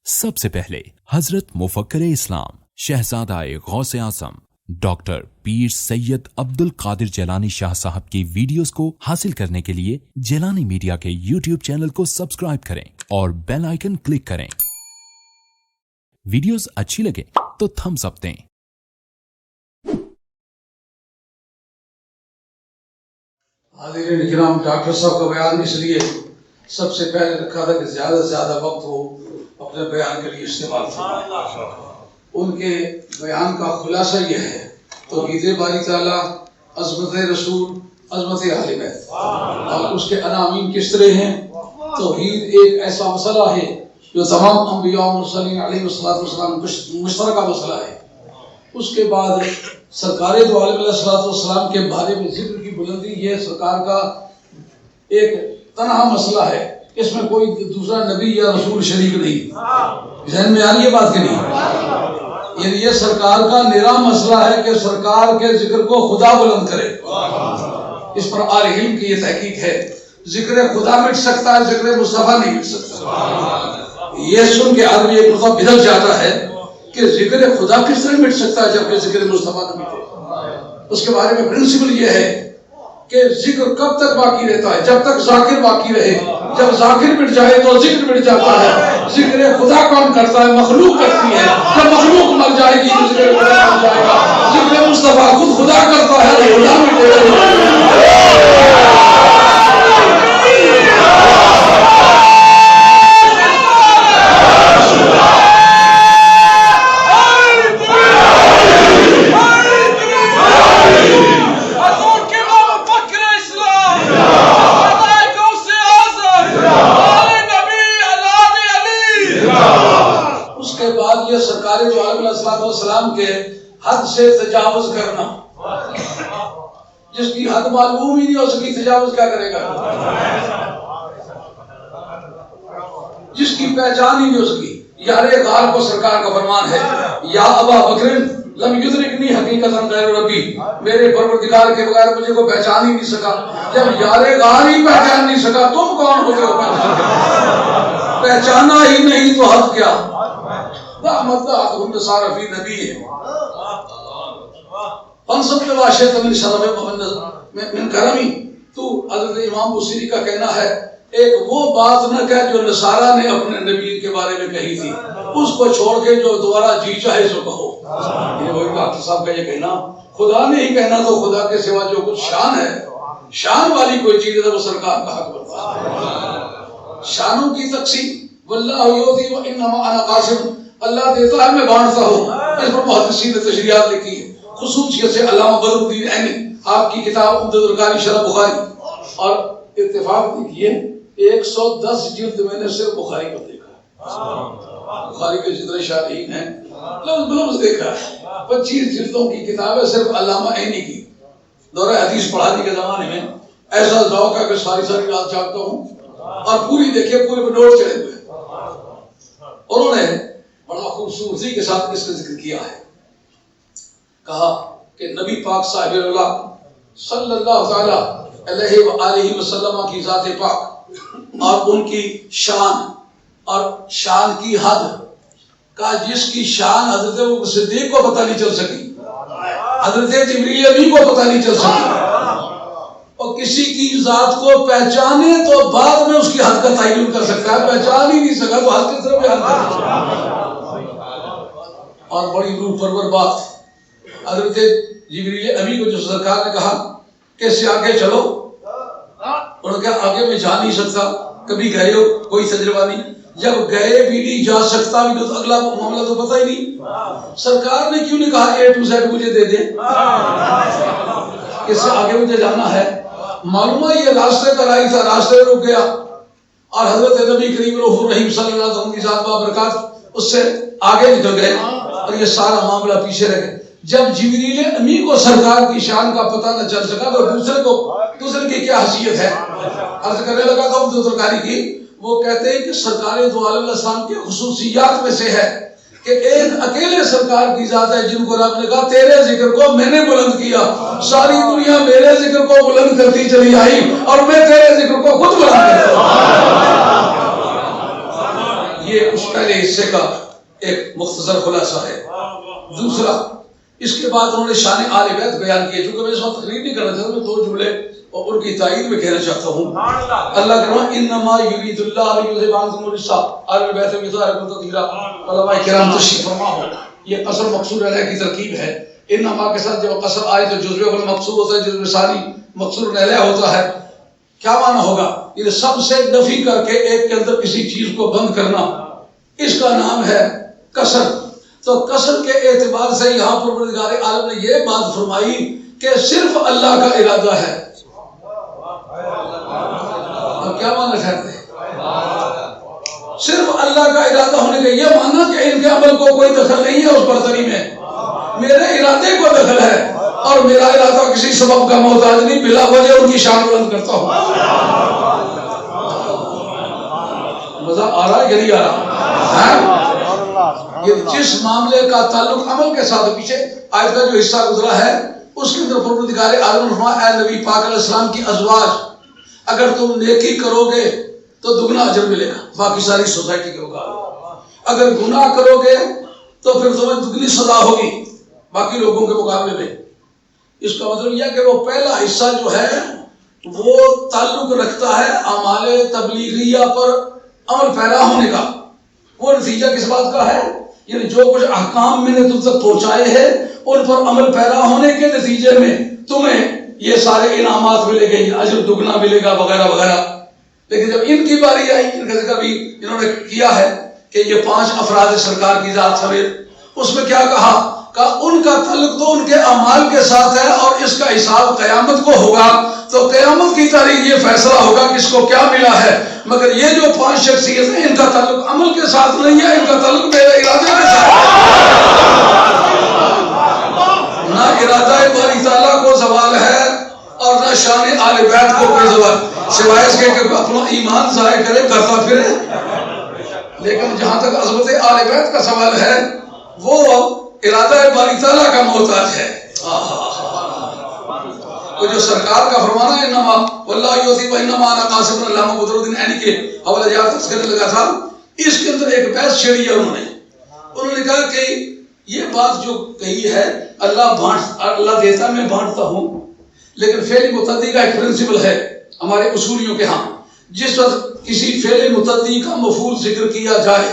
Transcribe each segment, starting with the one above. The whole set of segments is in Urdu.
سب سے پہلے حضرت مفکر اسلام شہزادہ غوث اعظم ڈاکٹر پیر سید عبد القادر جیلانی شاہ صاحب کی ویڈیوز کو حاصل کرنے کے لیے جیلانی میڈیا کے یوٹیوب چینل کو سبسکرائب کریں اور بیل آئیکن کلک کریں۔ ویڈیوز اچھی لگے تو تھمز اپ دیں۔ حاضرین کرام، ڈاکٹر صاحب کا بیان اس لیے سب سے پہلے رکھا تھا کہ زیادہ سے زیادہ وقت وہ اپنے بیان کے لیے استعمال کریں۔ ان کے بیان کا خلاصہ یہ ہے توحید باری تعالیٰ، عظمت رسول، عظمت اہل بیت اور اس کے عناوین کس طرح ہیں۔ توحید ایک ایسا مسئلہ ہے جو تمام انبیاء و مرسلین علیہ السلام مشترکہ مسئلہ ہے۔ اس کے بعد سرکار دو عالم علیہ السلام کے بارے میں ذکر کی بلندی، یہ سرکار کا ایک تنہا مسئلہ ہے، اس میں کوئی دوسرا نبی یا رسول شریک نہیں۔ ذہن میں آ رہی ہے بات کہ نہیں؟ یعنی یہ سرکار کا نرا مسئلہ ہے کہ سرکار کے ذکر کو خدا بلند کرے۔ اس پر اہل علم کی یہ تحقیق ہے، ذکر خدا مٹ سکتا ہے، ذکر مصطفیٰ نہیں مٹ سکتا۔ یہ سن کے آدمی ایک مرتبہ بدل جاتا ہے کہ ذکر خدا کس طرح مٹ سکتا ہے جبکہ ذکر مصطفیٰ نہ مٹے۔ اس کے بارے میں پرنسپل یہ ہے کہ ذکر کب تک باقی رہتا ہے؟ جب تک ذاکر باقی رہے۔ جب ذاکر مٹ جائے تو ذکر مٹ جاتا ہے۔ ذکر خدا کون کرتا ہے؟ مخلوق کرتی ہے۔ جب مخلوق مر جائے گی تو ذکر خدا مر جائے گا۔ ذکر مصطفیٰ خود خدا کرتا ہے، خدا مٹے گا۔ سرکار دو عالم علیہ السلام کے حد سے تجاوز کرنا، جس کی حد معلوم ہی نہیں ہو سکی تجاوز کیا کرے گا؟ جس کی پہچان ہی نہیں ہو سکی۔ یار غار کو سرکار کا فرمان ہے، یا ابا بکر لم یدرکنی حقیقتاً غیر ربی، میرے پروردگار کے بغیر مجھے کو پہچان ہی نہیں سکا۔ جب یار غار ہی پہچان نہیں سکا، تم کون ہوتے ہو پہچانا ہی نہیں تو حد کیا؟ فی نبی ہے فنصب واشیت من شرف من کرمی۔ تو حضرت امام بصیری کا کہنا ہے ایک وہ بات نہ کہہ جو نصارہ نے اپنے نبی کے بارے میں کہی تھی، اس کو چھوڑ کے جو دوبارہ جی چاہے سو کہو۔ یہ وہی ڈاکٹر صاحب کا یہ کہنا، خدا نے ہی کہنا تو خدا کے سوا جو کچھ شان ہے، شان والی کوئی چیز ہے وہ سرکار کا حق بنتا ہے۔ شانوں کی تقسیم واللہ یؤتی وانما انا قاسم، اللہ دیتا ہے میں بانٹتا ہوں۔ اس پر محدثین نے تشریحات لکھی ہے، خصوصیت سے علامہ بدر الدین عینی آپ کی کتاب عمدۃ القاری شرح بخاری، اور اتفاق دیکھیے 110 جلد میں نے صرف بخاری کو دیکھا ہے۔ بخاری کے جتنے شارحین ہیں لفظ بلفظ دیکھا ہے۔ 25 جلدوں کی کتاب ہے صرف علامہ عینی کی۔ دورہ حدیث پڑھانے کے زمانے میں ایسا ذوق ہے کہ ساری رات جاگتا ہوں اور پوری دیکھیے، پورے پہ نوٹ چڑھے ہوئے۔ انہوں نے بڑا خوبصورتی کے ساتھ اس کا ذکر کیا ہے، کہا کہ نبی پاک صاحب اللہ صلی اللہ تعالی علیہ وآلہ وسلم کی ذات پاک اور ان کی شان اور شان کی حد کا، جس کی شان حضرت صدیق کو پتہ نہیں چل سکی، حضرت جبریل امین کو پتہ نہیں چل سکی، اور کسی کی ذات کو پہچانے تو بعد میں اس کی حد کا تعین کر سکتا ہے، پہچان ہی نہیں سکا تو حد کس طرح بیان کر سکتا ہے؟ اور بڑی روح پرور بات، حضرت جبریل امین کو جو سرکار نے کہا کہ اس سے آگے چلو، انہوں نے کہا آگے میں جا نہیں سکتا، کبھی گئے ہو کوئی تجربہ نہیں، جب گئے بھی نہیں جا سکتا بھی تو اگلا معاملہ تو پتہ ہی نہیں۔ سرکار نے کیوں نہیں کہا اے ٹو زیڈ مجھے دے دے، اس سے آگے مجھے جانا ہے؟ معلوم ہے یہ راستے کا راہی تھا، راستے میں رک گیا، اور حضرت نبی کریم رؤوف الرحیم صلی اللہ علیہ وسلم کی ذات بابرکات اس سے آگے نکل گئے اور یہ سارا معاملہ پیچھے رہ گئے۔ جب جبریل امین کو سرکار کی شان کا پتہ نہ چل سکا تو دوسرے کی کیا حیثیت ہے؟ عرض کرنے لگا تھا عمدۃ القاری کی، وہ کہتے ہیں کہ سرکار دو عالم علیہ السلام کی خصوصیات میں سے ہے کہ ایک اکیلے سرکار کی ذات ہے جن کو رب نے کہا تیرے ذکر کو میں نے بلند کیا، ساری دنیا میرے ذکر کو بلند کرتی چلی آئی اور میں تیرے ذکر کو خود بلند کرتا ہوں۔ یہ اس پہلے حصے کا ایک مختصر خلاصہ ہے۔ دوسرا، اس کے بعد انہوں نے شان آل بیت بیان کیے، چونکہ میں اس وقت تقریر نہیں کرنا چاہتا، میں 2 جملے اور ان کی تائید میں کہنا چاہتا ہوں۔ اللہ کے رحمٰ انما یرید اللہ لیذھب عنکم الرجس اہل البیت ویطہرکم تطہیرا۔ علماء کرام تشریف فرما ہو، یہ قصر مقصور علیہ کی ترکیب ہے۔ انما کے ساتھ جب قصر آئے تو جزو اول مقصور ہوتا ہے، جزو ثانی مقصور علیہ ہوتا ہے۔ کیا معنی ہوگا؟ یہ سب سے نفی کر کے ایک کے اندر کسی چیز کو بند کرنا، اس کا نام ہے قصر۔ تو قصر کے اعتبار سے یہاں پروردگار عالم نے یہ بات فرمائی کہ صرف اللہ کا ارادہ ہے۔ اب کیا معنی ٹھہرتے ہیں؟ صرف اللہ کا ارادہ ہونے کا یہ معنی کہ ان کے عمل کو کوئی دخل نہیں ہے اس برتری میں، میرے ارادے کو دخل ہے، اور میرا ارادہ کسی سبب کا محتاج نہیں، بلا وجہ ان کی شان بلند کرتا ہوں۔ مزہ آ رہا ہے کہ نہیں آ رہا؟ یہ جس معاملے کا تعلق عمل کے ساتھ، پیچھے آیت کا جو حصہ گزرا ہے اس کے اندر پروردگار عالم نے فرمایا، اے نبی پاک علیہ السلام کی ازواج، اگر تم نیکی کرو گے تو دگنا اجر ملے گا، باقی ساری سوسائٹی کے مقابلے۔ اگر گناہ کرو گے تو پھر تمہیں دگنی سزا ہوگی باقی لوگوں کے مقابلے میں۔ اس کا مطلب یہ کہ وہ پہلا حصہ جو ہے وہ تعلق رکھتا ہے اعمال تبلیغیہ پر عمل پیرا ہونے کا۔ وہ نتیجہ کس بات کا ہے؟ یعنی جو کچھ احکام میں نے تم تک پہنچائے ہیں ان پر عمل پیرا ہونے کے نتیجے میں تمہیں یہ سارے انعامات ملے گے، اجر دگنا ملے گا وغیرہ وغیرہ۔ لیکن جب ان کی باری آئی، ان کا ذکر بھی انہوں نے کیا ہے کہ یہ 5 افراد سرکار کی ذات سمیت، اس میں کیا کہا کہ ان کا تعلق تو ان کے اعمال کے ساتھ ہے، اور اس کا حساب قیامت کو ہوگا، تو قیامت کی تاریخ یہ فیصلہ ہوگا کہ اس کو کیا ملا ہے۔ مگر یہ جو 5 شخصیت ہیں ان کا تعلق عمل کے ساتھ نہیں ہے، ان کا تعلق میرے ارادے کے ساتھ ہے۔ نہ ارادہ باری تعالیٰ کو زوال ہے اور نہ شان آل بیت کو کوئی زوال، سوائے اس کے کہ اپنا ایمان ظاہر کرے کرتا پھرے۔ لیکن جہاں تک عظمت آل بیت کا سوال ہے وہ ارادہ باری تعالیٰ کا محتاج ہے۔ تو جو سرکار کا فرمانا ہے انما واللہ یؤتی و انما انا قاسم علامہ بدرالدین عینی کے حوالہ جات تک کرنے لگا تھا، اس کے اندر ایک بحث چھیڑی ہے انہوں نے کہا کہ یہ بات جو کہی ہے اللہ دیتا میں بانٹتا ہوں، لیکن فعل متعدی کا ایک پرنسپل ہے ہمارے اصولیوں کے ہاں، جس وقت کسی فعل متعدی کا مفعول ذکر کیا جائے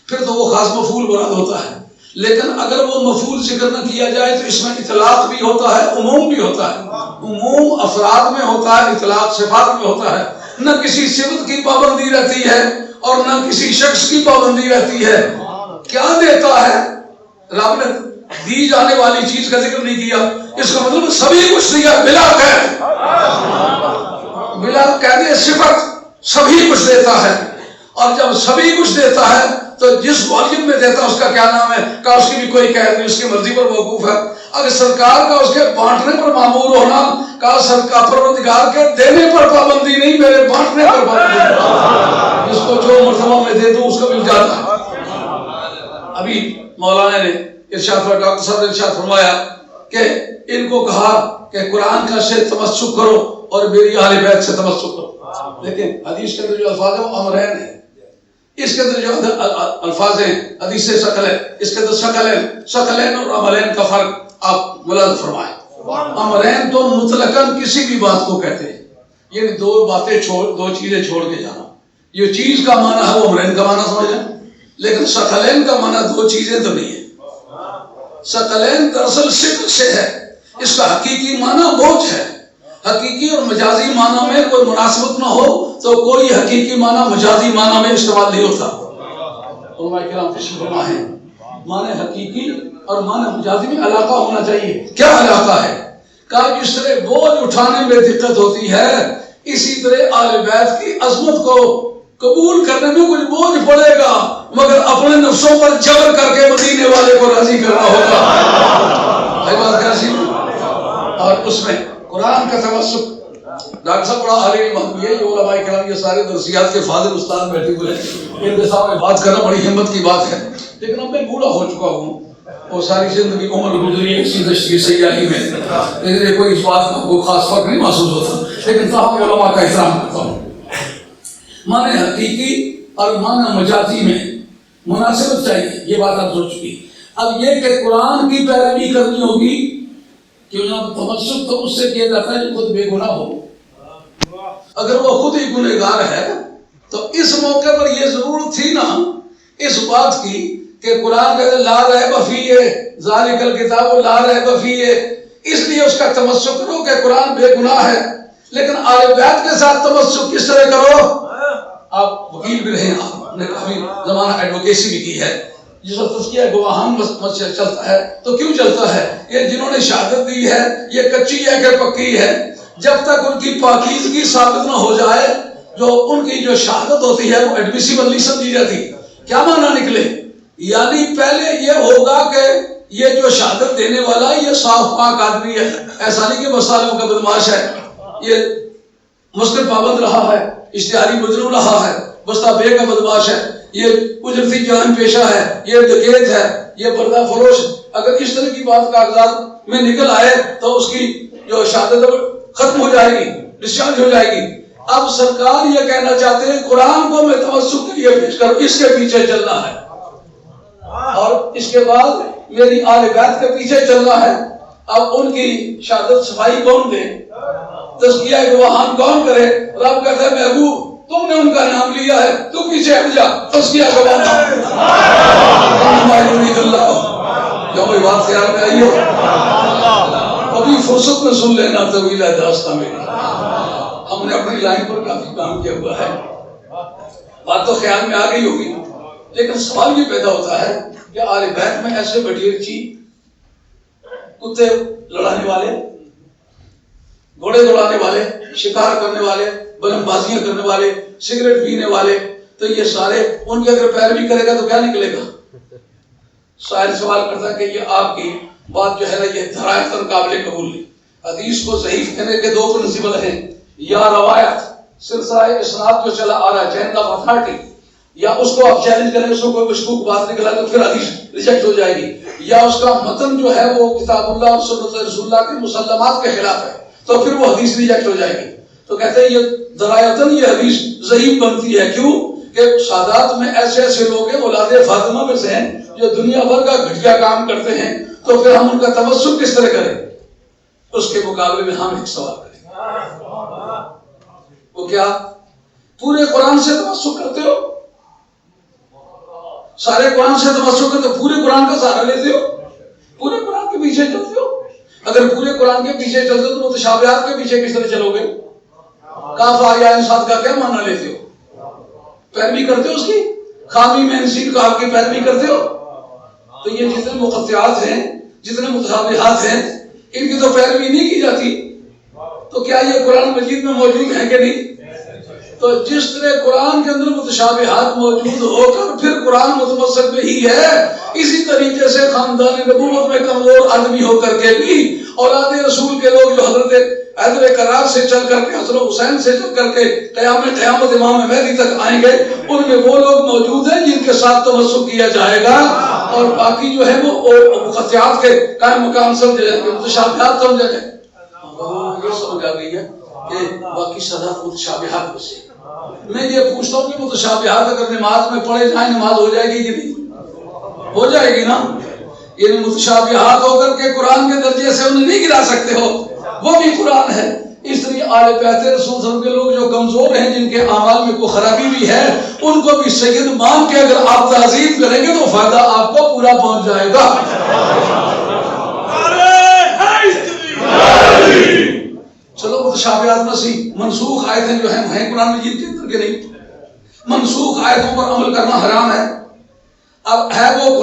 پھر تو وہ خاص مفعول مراد ہوتا ہے، لیکن اگر وہ مفعول ذکر نہ کیا جائے تو اس میں اطلاق بھی ہوتا ہے، عموم بھی ہوتا ہے۔ عموم افراد میں ہوتا ہے، اطلاق صفات میں ہوتا ہے۔ نہ کسی صفت کی پابندی رہتی ہے اور نہ کسی شخص کی پابندی رہتی ہے۔ کیا دیتا ہے؟ رب نے دی جانے والی چیز کا ذکر نہیں کیا، اس کا مطلب سبھی کچھ دیا بلا قید، بلا قید صفت سبھی کچھ دیتا ہے، اور جب سبھی کچھ دیتا ہے تو جس واجب میں دیتا ہے اس کا کیا نام ہے؟ کہ اس کی بھی کوئی قید نہیں، اس کی مرضی پر موقوف ہے۔ اگر سرکار کا اس کے بانٹنے پر معمور ہونا، کہ سرکار پروردگار کے دینے پر پابندی نہیں، میرے بانٹنے پر پابندی ہے، جس کو جو مرتبہ میں دے دوں اس کو مل جاتا ہے۔ ابھی مولانا نے ارشاد ڈاکٹر صاحب نے ارشاد فرمایا کہ ان کو کہا کہ قرآن کا سے تمسک کرو اور میری اہل بیت سے تمسک کرو، لیکن حدیث کے اندر جو الفاظ ہیں وہ امرین ہیں، اس کے اندر جو الفاظ ہیں حدیث سے شکل ہے، اس کے اندر شکلین اور عملین کا فرق آپ ملاحظہ فرمائیں۔ امرین تو مطلقاً کسی بھی بات کو کہتے ہیں، یعنی دو چیزیں چھوڑ کے جانا، یہ چیز کا معنی ہے وہ امرین کا معنی سمجھ لیں، لیکن شکلین کا معنی 2 چیزیں تو نہیں ہے۔ شکلین دراصل شکل سے ہے، اس کا حقیقی معنی بوجھ ہے۔ حقیقی اور مجازی معنی میں کوئی مناسبت نہ ہو تو کوئی حقیقی معنی مجازی معنی میں استعمال نہیں ہوتا۔ علماء کرام تشریف فرما ہے، معنی حقیقی اور معنی مجازی میں علاقہ ہونا چاہیے۔ کیا علاقہ ہے؟ کہ جس طرح بوجھ اٹھانے میں دقت ہوتی ہے، اسی طرح آل بیت کی عظمت کو قبول کرنے میں کچھ بوجھ پڑے گا، مگر اپنے نفسوں پر جبر کر کے مدینے والے کو راضی کرنا ہوگا۔ بات کیسی؟ اور اس میں قرآن کا تمسک، ڈاکٹر صاحب بڑا عالی بات یہ علماء کرام یہ سارے درسیات کے فاضل استاد بیٹھے ہوئے ہیں، ان کے سامنے بات کرنا بڑی ہمت کی بات ہے، لیکن اب میں بوڑھا ہو چکا ہوں اور ساری زندگی عمر گزری ہے اسی دشت سیاحی میں، لیکن کوئی اس بات کا کوئی خاص فرق نہیں محسوس ہوتا، لیکن تاہم علماء کا احترام کرتا ہوں۔ معنی حقیقی اور معنی مجازی میں مناسبت چاہیے، یہ بات آپ سوچ چکی۔ اب یہ کہ قرآن کی پیروی کرنی ہوگی، کیوں نہ تمسک تو اس سے کیا جاتا ہے جو خود بے گناہ ہو۔ اگر وہ خود ہی گنہگار ہے تو اس موقع پر یہ ضرورت تھی نا اس بات کی کہ قرآن کہتے لا ریب فیہ ذالک الکتاب لا ریب فیہ، اس لیے اس کا تمسک کرو کہ قرآن بے گناہ ہے۔ لیکن آل بیت کے ساتھ تمسک کس طرح کرو؟ آپ وکیل بھی رہے ہیں، آپ نے کافی زمانہ ایڈوکیسی بھی کی ہے، جس وقت تذکیہ گواہان مسجد چلتا ہے تو کیوں چلتا ہے؟ یہ جنہوں نے شہادت دی ہے یہ کچی ہے کہ پکی ہے؟ جب تک ان کی پاکیزگی ثابت نہ ہو جائے جو ان کی جو شہادت ہوتی ہے وہ ایڈمیسیبل نہیں سمجھی جاتی۔ کیا معنی نکلے؟ یعنی پہلے یہ ہوگا کہ یہ جو شہادت دینے والا یہ صاف پاک آدمی ہے، ایسا نہیں کہ مسالوں کا بدماش ہے، یہ مسکر پابند رہا ہے، اشتہاری مجرم رہا ہے، بستہ بے کا بدماش ہے، یہ اجرتی جان پیشہ ہے، یہ ڈکیت ہے، یہ پردہ فروش۔ اگر اس طرح کی بات کاغذات میں نکل آئے تو اس کی جو شہادت ختم ہو جائے گی، ڈسچارج ہو جائے گی۔ اب سرکار یہ کہنا چاہتے ہیں قرآن کو میں تمسک کے لیے پیش کروں، اس کے پیچھے چلنا ہے، اور اس کے بعد میری آل بیت کے پیچھے چلنا ہے۔ اب ان کی شہادت صفائی کون دے، تزکیہ گواہان کون کرے؟ رب کہتا ہے محبوب تم نے ان کا نام لیا ہے، تو پیچھے ہٹ جا، تزکیہ گواہان۔ کیا کوئی بات خیال میں آئی ہو؟ ابھی فرصت میں سن لینا، طویل ہے داستان میری، ہم نے اپنی لائن پر کافی کام کیا ہوا ہے، بات تو خیال میں آ گئی ہوگی، لیکن سوال یہ پیدا ہوتا ہے کہ آل بیت میں ایسے بٹیرچی، کتے لڑانے والے، گھوڑے دوڑانے والے، شکار کرنے والے، بلم بازیاں کرنے والے، سگریٹ پینے والے، تو یہ سارے ان کی اگر پیروی کرے گا تو کیا نکلے گا؟ سائل سوال کرتا ہے کہ یہ آپ کی بات جو ہے نا یہ دھرائتاً قابل قبول نہیں۔ حدیث کو ضعیف کہنے کے دو پرنسپل ہیں، یا روایت سلسلہ اسناد جو چلا آ رہا ہے چین آف اتھارٹی، یا اس کو آپ چیلنج کریں، اس کو کوئی مشکوک بات نکلا تو پھر حدیث ریجیکٹ ہو جائے گی، یا اس کا متن جو ہے وہ کتاب اللہ اور سنت رسول اللہ کے مسلمات کے خلاف ہے تو پھر وہ حدیث ریجیکٹ ہو جائے گی۔ تو کہتے ہیں یہ درایتاً یہ حدیث ضعیف بنتی ہے، کیوں کہ سادات میں ایسے ایسے لوگ ہیں اولاد فاطمہ میں سے ہیں جو دنیا بھر کا گھٹیا کام کرتے ہیں، تو پھر ہم ان کا تمسک کس طرح کریں؟ اس کے مقابلے میں ہم ایک سوال کریں، وہ کیا پورے قرآن سے تمسک کرتے ہو؟ سارے قرآن سے تمسک کرتے ہو؟ پورے قرآن کا سہارا لیتے ہو؟ پورے قرآن کے پیچھے چلتے ہو؟ اگر پورے قرآن کے پیچھے چلتے ہو تو متشابہات کے پیچھے کس طرح چلو گے؟ کاف آیا انسان کا کیا معنی لیتے ہو؟ پیروی کرتے ہو اس کی؟ خامی میں انسین کاف کی پیروی کرتے ہو؟ تو یہ جتنے مقطعات ہیں، جتنے متشابہات ہیں، ان کی تو پیروی نہیں کی جاتی، تو کیا یہ قرآن مجید میں موجود ہے کہ نہیں؟ تو جس طرح قرآن کے اندر متشابہات موجود ہو کر پھر قرآن متمسک میں ہی ہے، اسی طریقے سے خاندان نبوت میں کمزور آدمی ہو کر کے بھی اولاد رسول کے لوگ جو حضرت حیدر کرار سے چل کر کے حسن حسین سے چل کر کے قیامت امام مہدی تک آئیں گے، ان میں وہ لوگ موجود ہیں جن کے ساتھ تمسک کیا جائے گا، اور باقی جو ہے وہ مقطعات کے قائم مقام سمجھے جائیں گے، متشابہات سمجھے جائیں گے۔ یہ سمجھ آ گئی ہے کہ باقی صداقت متشابہات میں سے میں یہ پوچھتا ہوں کہ متشابہات اگر نماز میں پڑھے جائیں نماز ہو جائے گی کہ نہیں؟ ہو جائے گی نا۔ یعنی متشابہات ہو کر کے قرآن کے درجے سے انہیں نہیں گرا سکتے ہو، وہ بھی قرآن ہے۔ اس لیے آل بیت رسول صلی اللہ علیہ وسلم کے لوگ جو کمزور ہیں، جن کے اعمال میں کوئی خرابی بھی ہے، ان کو بھی سید مان کے اگر آپ تعظیم کریں گے تو فائدہ آپ کو پورا پہنچ جائے گا۔ چلو متشابہات میں سے منسوخ آیتیں جو ہیں قرآن مجید کے اندر کے نہیں، منسوخ آیتوں پر عمل کرنا حرام ہے۔ اب ہے وہ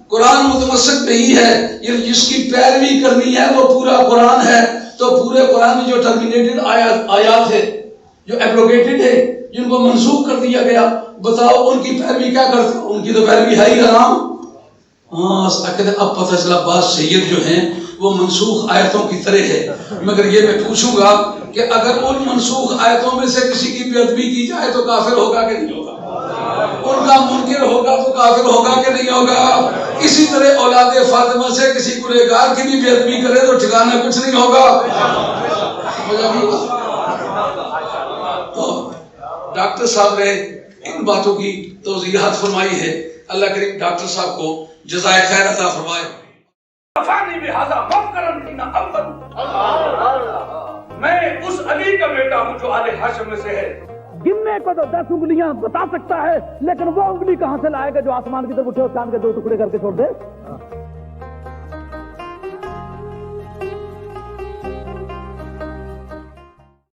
قرآن متمسک نہیں ہے، یہ جس کی پیروی کرنی ہے وہ پورا قرآن ہے، تو پورے قرآن میں جو ٹرمینیٹڈ آیات ہے، جو ایبروگیٹڈ ہے، جن کو منسوخ کر دیا گیا، بتاؤ ان کی پیروی کیا کرتے ہو؟ ان کی تو پیروی ہے ہی حرام۔ اب پتہ چلا بعض سید جو ہیں وہ منسوخ آیتوں کی طرح ہے، مگر یہ میں پوچھوں گا کہ اگر ان منسوخ آیتوں میں سے کسی کی بے ادبی کی جائے تو کافر ہوگا کہ نہیں ہوگا؟ ان کا منکر ہوگا تو کافر ہوگا کہ نہیں ہوگا؟ اسی طرح اولاد فاطمہ سے کسی گنہگار کی بھی بے ادبی کرے تو ٹھکانا کچھ نہیں ہوگا۔ تو ڈاکٹر صاحب نے ان باتوں کی توضیحات فرمائی ہے۔ اللہ کریم ڈاکٹر صاحب کو جزائے خیر عطا فرمائے. میں اس علی کا بیٹا ہوں جو آل ہاشم میں سے ہے. گننے کو تو 10 انگلیاں بتا سکتا ہے، لیکن وہ انگلی کہاں سے لائے گا جو آسمان کی طرف اٹھے اور چاند کے 2 ٹکڑے کر کے چھوڑ دے؟